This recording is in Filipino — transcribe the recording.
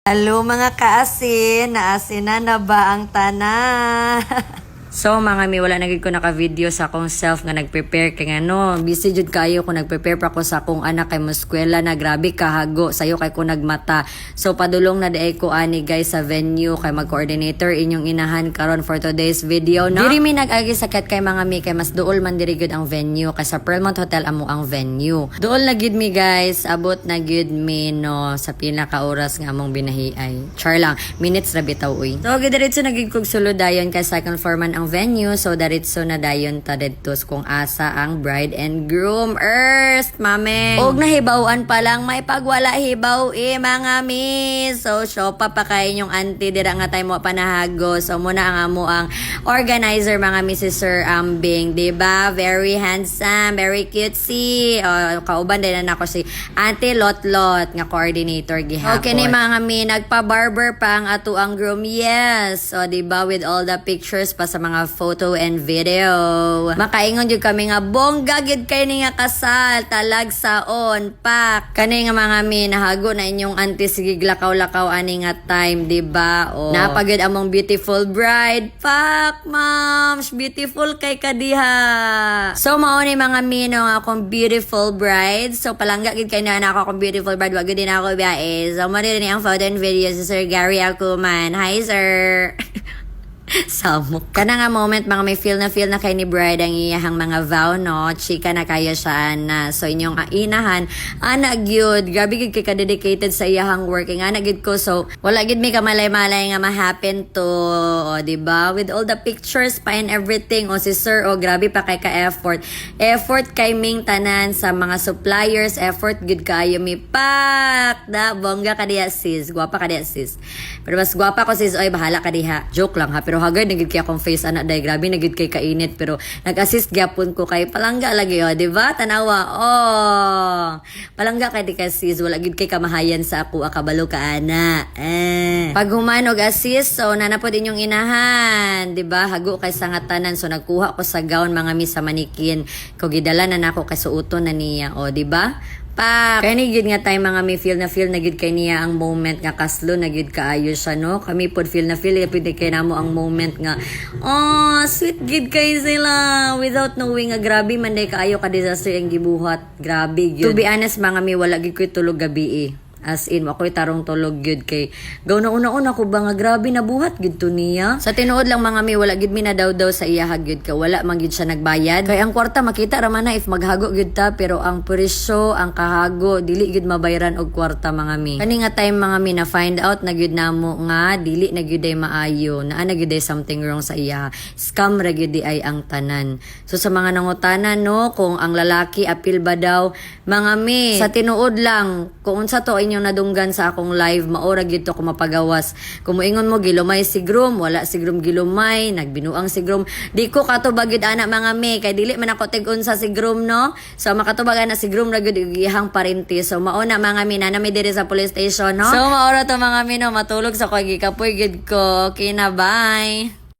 Hello mga kaasin, naasin na ba ang tanan? So mga mi, wala na gid ko naka-video sa akong self nga nag-prepare kay ano, busy jud kayo ko nag-prepare pa ko sa akong anak kay muskwela na grabe kahago sayo kay ko nagmata. So padulong na diay ko ani guys sa venue kay mag-coordinator inyong inahan karon for today's video no. Diri mi nag-agi sakit kay mga mi kay mas duol man diri gud ang venue kay sa Pearlmont Hotel amo ang venue. Duol na gid mi guys, abot na gid mi no sa pinaka oras nga among binahiay. Char lang, minutes ra bitaw uy. So gidiretso na gid kog suludayon kay second floor man ang venue, so daritso na dayon ta didtos kung asa ang bride and groom. Mameng og nahibawan pa lang may pagwala hibaw mga miss. So shopa pa kay inyong auntie dira nga tay mo panahago. So muna ang amo ang organizer mga Mrs. Sir Ambing, diba? Very handsome, very cutesy. Kauban din na ako si Auntie Lotlot nga coordinator gihapon. Okay ni mga mi, nagpa-barber pa ang ato ang groom. Yes. So diba with all the pictures pa sa mga photo and video. Makaingon jud kami nga bongga gid kay ni nga kasal talag saon pak. Kani nga mga mi nahago na inyong auntie sige lakaw-lakaw ani nga time, diba? Napagid among beautiful bride. Pak, moms, beautiful kay kadiha. So mao ni mga mi no akong beautiful bride. So palangga gid kay na ako akong beautiful bride, wag gid din ako biyae. So mo ni ang photo and video si Sir Gary Akuman. Hi sir. Samok. Kana nga moment mga may feel na kay ni bride ang iyahang mga vow no. Chika na kaya siya na. So inyong inahan ana gyud. Grabe gid kay ka-dedicated sa iyahang working. Ana gid ko so wala gid mi kamalay-malay nga ma-happen to. O diba? With all the pictures pa and everything. O si sir grabe pa kay ka-effort. Effort kay ming tanan sa mga suppliers. Effort gid kayo mi pak. Da bongga ka diya sis. Guwapa ka diya sis. Pero mas guwapa ko sis oy bahala ka diha. Joke lang ha. Pero hagad nagid kay akong face anak day grabe nagid kay kainit pero nag-assist gyapon ko kay palangga lagi di ba tanawa palangga kay di sis wala gid kay kamahayan sa ako akabalo ka ana pag humanog assist so nanapod inyong inahan di ba hago kay sa ngatanan so nagkuha ko sa gown mga miss sa manikin ko gidala na nako kay suoton na niya di ba pa kani gid nga time mga mi feel na gid kay niya ang moment nga kaslo na gid kaayo siya no kami pod feel pwede kay namo ang moment nga sweet gid kay sila without knowing nga grabe man day kaayo ka disaster ang gibuhat grabe gyud to be honest mga mi wala gid koy tulog gabi as in ako'y tarong tulog gyud kay gaw na una ko ba nga grabe nabuhat gyud to niya sa tinuod lang mga mi wala gid mi na daw sa iya gyud ka wala man gyud siya nagbayad kay ang kwarta makita ra man na if maghago gyud ta pero ang presyo ang kahago dili gyud mabayaran og kwarta mga mi kani nga time mga mi na find out na gyud namo nga dili na gyud ay maayo na gyud ay something wrong sa iya scam ra gyud ay ang tanan so sa mga nangutanan no kung ang lalaki apil ba daw mga mi sa tinuod lang kung unsa to inyong nadunggan sa akong live maora gyud to ko mapagawas kung moingon mo gilumay si groom wala si groom gilumay nagbinuang si groom di ko katubag gyud ana mga mi kay dili man ako tig-unsa si groom no so makatubag ana si groom ra gyud iyang parente so mao na mga mi na mi diri sa police station no so maora to mga mi no matulog sa koy gikapoy gyud ko okay na bye.